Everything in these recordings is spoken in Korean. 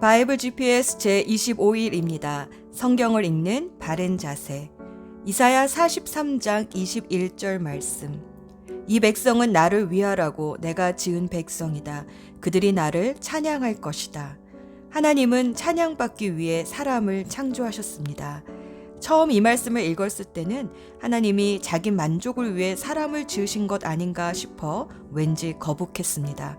바이블 GPS 제25일입니다. 성경을 읽는 바른 자세. 이사야 43장 21절 말씀. 이 백성은 나를 위하라고 내가 지은 백성이다. 그들이 나를 찬양할 것이다. 하나님은 찬양받기 위해 사람을 창조하셨습니다. 처음 이 말씀을 읽었을 때는 하나님이 자기 만족을 위해 사람을 지으신 것 아닌가 싶어 왠지 거북했습니다.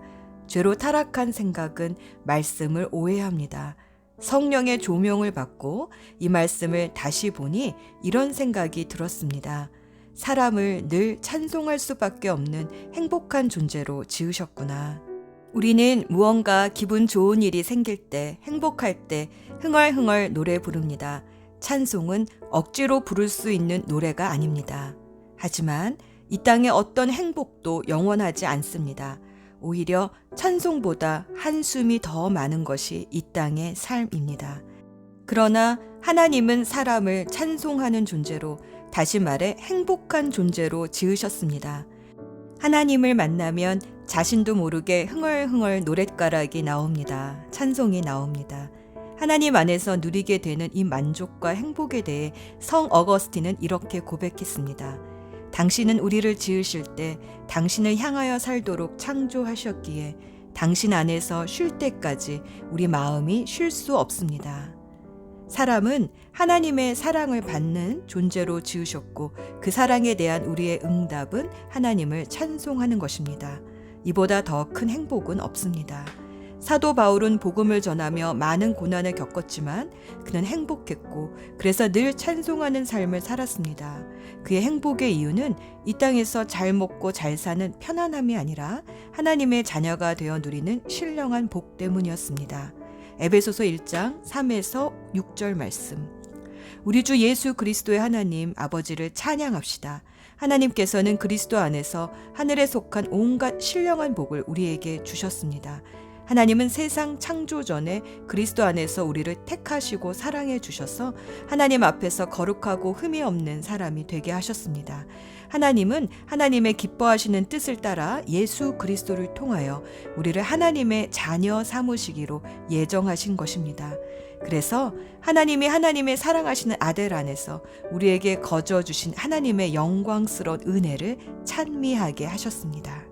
죄로 타락한 생각은 말씀을 오해합니다. 성령의 조명을 받고 이 말씀을 다시 보니 이런 생각이 들었습니다. 사람을 늘 찬송할 수밖에 없는 행복한 존재로 지으셨구나. 우리는 무언가 기분 좋은 일이 생길 때, 행복할 때 흥얼흥얼 노래 부릅니다. 찬송은 억지로 부를 수 있는 노래가 아닙니다. 하지만 이 땅의 어떤 행복도 영원하지 않습니다. 오히려 찬송보다 한숨이 더 많은 것이 이 땅의 삶입니다. 그러나 하나님은 사람을 찬송하는 존재로, 다시 말해 행복한 존재로 지으셨습니다. 하나님을 만나면 자신도 모르게 흥얼흥얼 노랫가락이 나옵니다. 찬송이 나옵니다. 하나님 안에서 누리게 되는 이 만족과 행복에 대해 성 어거스틴은 이렇게 고백했습니다. 당신은 우리를 지으실 때 당신을 향하여 살도록 창조하셨기에 당신 안에서 쉴 때까지 우리 마음이 쉴 수 없습니다. 사람은 하나님의 사랑을 받는 존재로 지으셨고 그 사랑에 대한 우리의 응답은 하나님을 찬송하는 것입니다. 이보다 더 큰 행복은 없습니다. 사도 바울은 복음을 전하며 많은 고난을 겪었지만 그는 행복했고 그래서 늘 찬송하는 삶을 살았습니다. 그의 행복의 이유는 이 땅에서 잘 먹고 잘 사는 편안함이 아니라 하나님의 자녀가 되어 누리는 신령한 복 때문이었습니다. 에베소서 1장 3에서 6절 말씀. 우리 주 예수 그리스도의 하나님 아버지를 찬양합시다. 하나님께서는 그리스도 안에서 하늘에 속한 온갖 신령한 복을 우리에게 주셨습니다. 하나님은 세상 창조 전에 그리스도 안에서 우리를 택하시고 사랑해 주셔서 하나님 앞에서 거룩하고 흠이 없는 사람이 되게 하셨습니다. 하나님은 하나님의 기뻐하시는 뜻을 따라 예수 그리스도를 통하여 우리를 하나님의 자녀 삼으시기로 예정하신 것입니다. 그래서 하나님이 하나님의 사랑하시는 아들 안에서 우리에게 거저 주신 하나님의 영광스러운 은혜를 찬미하게 하셨습니다.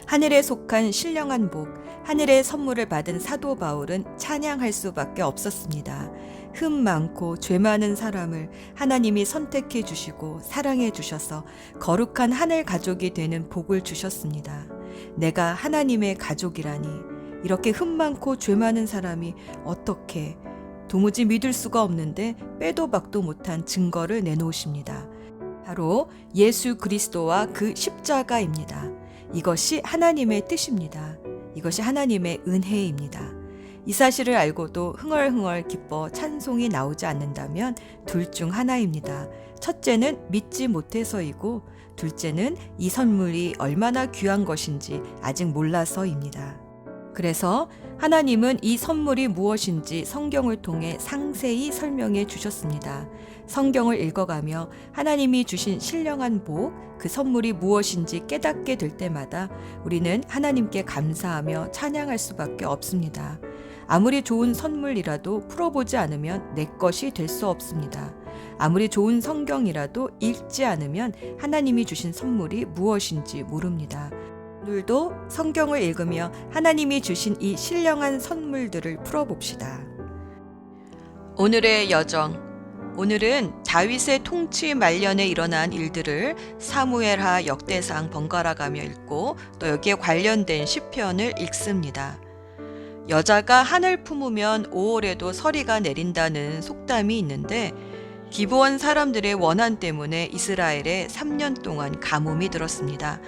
하늘에 속한 신령한 복, 하늘의 선물을 받은 사도 바울은 찬양할 수밖에 없었습니다. 흠 많고 죄 많은 사람을 하나님이 선택해 주시고 사랑해 주셔서 거룩한 하늘 가족이 되는 복을 주셨습니다. 내가 하나님의 가족이라니, 이렇게 흠 많고 죄 많은 사람이 어떻게, 도무지 믿을 수가 없는데 빼도 박도 못한 증거를 내놓으십니다. 바로 예수 그리스도와 그 십자가입니다. 이것이 하나님의 뜻입니다. 이것이 하나님의 은혜입니다. 이 사실을 알고도 흥얼흥얼 기뻐 찬송이 나오지 않는다면 둘 중 하나입니다. 첫째는 믿지 못해서이고 둘째는 이 선물이 얼마나 귀한 것인지 아직 몰라서입니다. 그래서 하나님은 이 선물이 무엇인지 성경을 통해 상세히 설명해 주셨습니다. 성경을 읽어가며 하나님이 주신 신령한 복, 그 선물이 무엇인지 깨닫게 될 때마다 우리는 하나님께 감사하며 찬양할 수밖에 없습니다. 아무리 좋은 선물이라도 풀어보지 않으면 내 것이 될 수 없습니다. 아무리 좋은 성경이라도 읽지 않으면 하나님이 주신 선물이 무엇인지 모릅니다. 오늘도 성경을 읽으며 하나님이 주신 이 신령한 선물들을 풀어봅시다. 오늘의 여정. 오늘은 다윗의 통치 말년에 일어난 일들을 사무엘하 역대상 번갈아가며 읽고 또 여기에 관련된 시편을 읽습니다. 여자가 하늘 품으면 5월에도 서리가 내린다는 속담이 있는데 기브온 사람들의 원한 때문에 이스라엘에 3년 동안 가뭄이 들었습니다.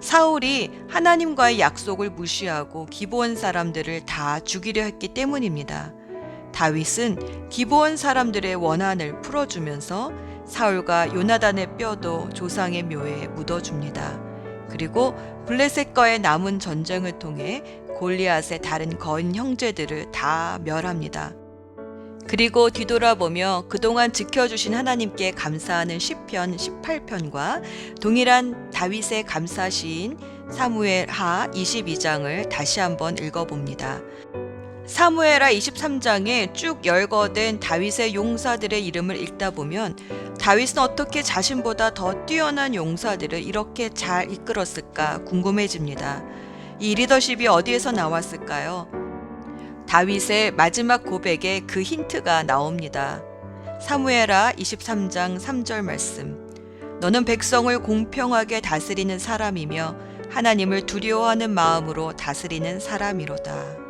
사울이 하나님과의 약속을 무시하고 기브온 사람들을 다 죽이려 했기 때문입니다. 다윗은 기브온 사람들의 원한을 풀어주면서 사울과 요나단의 뼈도 조상의 묘에 묻어줍니다. 그리고 블레셋과의 남은 전쟁을 통해 골리앗의 다른 거인 형제들을 다 멸합니다. 그리고 뒤돌아보며 그동안 지켜주신 하나님께 감사하는 시편 18편과 동일한 다윗의 감사 시인 사무엘하 22장을 다시 한번 읽어봅니다. 사무엘하 23장에 쭉 열거된 다윗의 용사들의 이름을 읽다 보면 다윗은 어떻게 자신보다 더 뛰어난 용사들을 이렇게 잘 이끌었을까 궁금해집니다. 이 리더십이 어디에서 나왔을까요? 다윗의 마지막 고백에 그 힌트가 나옵니다. 사무엘하 23장 3절 말씀. 너는 백성을 공평하게 다스리는 사람이며 하나님을 두려워하는 마음으로 다스리는 사람이로다.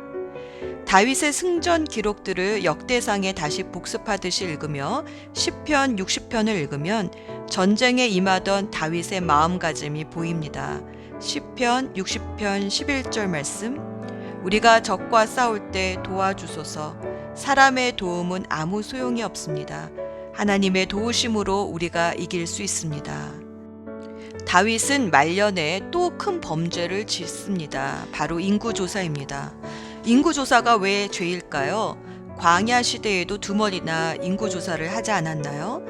다윗의 승전 기록들을 역대상에 다시 복습하듯이 읽으며 시편 60편을 읽으면 전쟁에 임하던 다윗의 마음가짐이 보입니다. 시편 60편 11절 말씀. 우리가 적과 싸울 때 도와주소서. 사람의 도움은 아무 소용이 없습니다. 하나님의 도우심으로 우리가 이길 수 있습니다. 다윗은 말년에 또 큰 범죄를 짓습니다. 바로 인구조사입니다. 인구조사가 왜 죄일까요? 광야 시대에도 2번이나 인구조사를 하지 않았나요?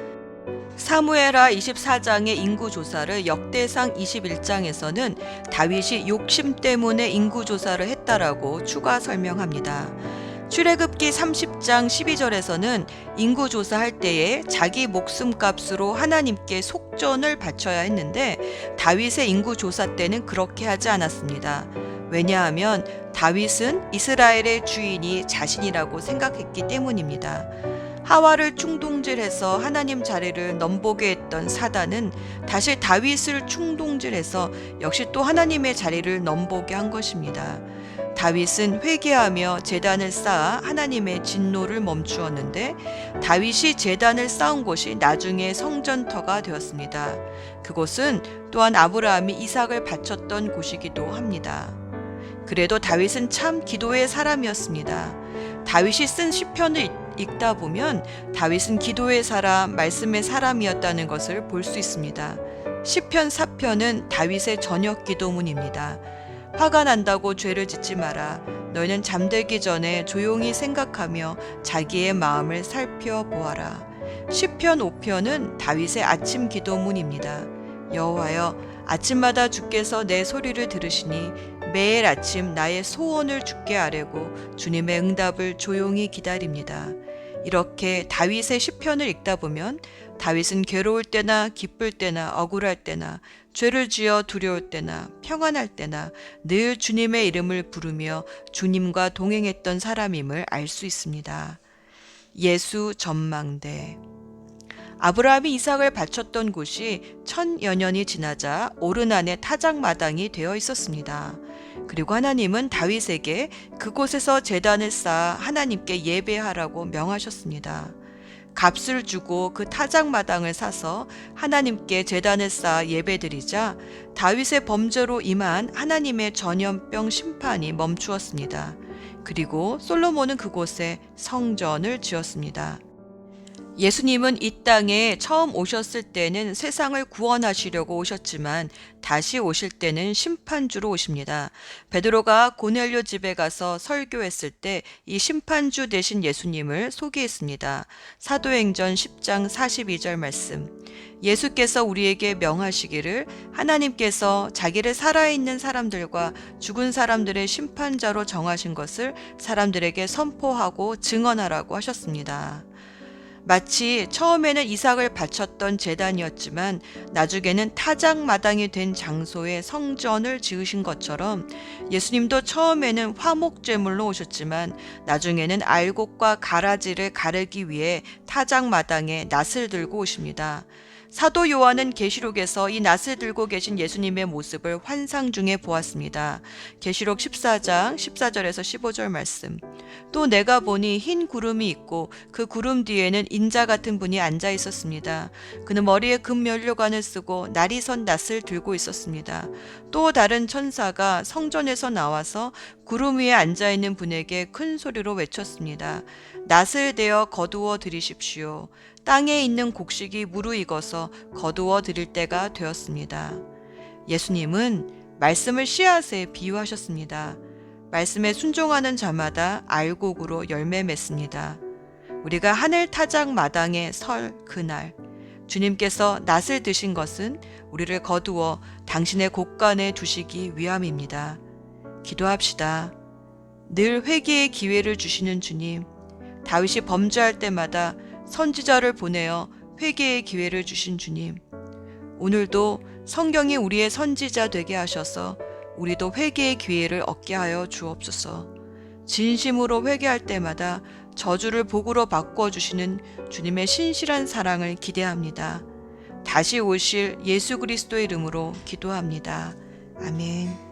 사무엘하 24장의 인구조사를 역대상 21장에서는 다윗이 욕심 때문에 인구조사를 했다라고 추가 설명합니다. 출애굽기 30장 12절에서는 인구조사할 때에 자기 목숨값으로 하나님께 속전을 바쳐야 했는데 다윗의 인구조사 때는 그렇게 하지 않았습니다. 왜냐하면 다윗은 이스라엘의 주인이 자신이라고 생각했기 때문입니다. 하와를 충동질해서 하나님 자리를 넘보게 했던 사단은 다시 다윗을 충동질해서 역시 또 하나님의 자리를 넘보게 한 것입니다. 다윗은 회개하며 제단을 쌓아 하나님의 진노를 멈추었는데 다윗이 제단을 쌓은 곳이 나중에 성전터가 되었습니다. 그곳은 또한 아브라함이 이삭을 바쳤던 곳이기도 합니다. 그래도 다윗은 참 기도의 사람이었습니다. 다윗이 쓴 시편을 읽다 보면 다윗은 기도의 사람, 말씀의 사람이었다는 것을 볼 수 있습니다. 시편 4편은 다윗의 저녁 기도문입니다. 화가 난다고 죄를 짓지 마라. 너희는 잠들기 전에 조용히 생각하며 자기의 마음을 살펴보아라. 시편 5편은 다윗의 아침 기도문입니다. 여호와여, 아침마다 주께서 내 소리를 들으시니 매일 아침 나의 소원을 주께 아뢰고 주님의 응답을 조용히 기다립니다. 이렇게 다윗의 시편을 읽다 보면 다윗은 괴로울 때나 기쁠 때나 억울할 때나 죄를 지어 두려울 때나 평안할 때나 늘 주님의 이름을 부르며 주님과 동행했던 사람임을 알 수 있습니다. 예수 전망대. 아브라함이 이삭을 바쳤던 곳이 1000여 년이 지나자 오르난의 타작마당이 되어 있었습니다. 그리고 하나님은 다윗에게 그곳에서 제단을 쌓아 하나님께 예배하라고 명하셨습니다. 값을 주고 그 타작마당을 사서 하나님께 제단을 쌓아 예배드리자 다윗의 범죄로 임한 하나님의 전염병 심판이 멈추었습니다. 그리고 솔로몬은 그곳에 성전을 지었습니다. 예수님은 이 땅에 처음 오셨을 때는 세상을 구원하시려고 오셨지만 다시 오실 때는 심판주로 오십니다. 베드로가 고넬료 집에 가서 설교했을 때 이 심판주 되신 예수님을 소개했습니다. 사도행전 10장 42절 말씀. 예수께서 우리에게 명하시기를 하나님께서 자기를 살아있는 사람들과 죽은 사람들의 심판자로 정하신 것을 사람들에게 선포하고 증언하라고 하셨습니다. 마치 처음에는 이삭을 바쳤던 제단이었지만 나중에는 타작마당이 된 장소에 성전을 지으신 것처럼 예수님도 처음에는 화목제물로 오셨지만 나중에는 알곡과 가라지를 가르기 위해 타작마당에 낫을 들고 오십니다. 사도 요한은 계시록에서 이 낫을 들고 계신 예수님의 모습을 환상 중에 보았습니다. 계시록 14장 14절에서 15절 말씀. 또 내가 보니 흰 구름이 있고 그 구름 뒤에는 인자 같은 분이 앉아 있었습니다. 그는 머리에 금면류관을 쓰고 날이 선 낫을 들고 있었습니다. 또 다른 천사가 성전에서 나와서 구름 위에 앉아 있는 분에게 큰 소리로 외쳤습니다. 낫을 대어 거두어 드리십시오. 땅에 있는 곡식이 무르익어서 거두어 드릴 때가 되었습니다. 예수님은 말씀을 씨앗에 비유하셨습니다. 말씀에 순종하는 자마다 알곡으로 열매 맺습니다. 우리가 하늘 타작 마당에 설 그날 주님께서 낫을 드신 것은 우리를 거두어 당신의 곳간에 두시기 위함입니다. 기도합시다. 늘 회개의 기회를 주시는 주님, 다윗이 범죄할 때마다 선지자를 보내어 회개의 기회를 주신 주님, 오늘도 성경이 우리의 선지자 되게 하셔서 우리도 회개의 기회를 얻게 하여 주옵소서. 진심으로 회개할 때마다 저주를 복으로 바꿔주시는 주님의 신실한 사랑을 기대합니다. 다시 오실 예수 그리스도의 이름으로 기도합니다. 아멘.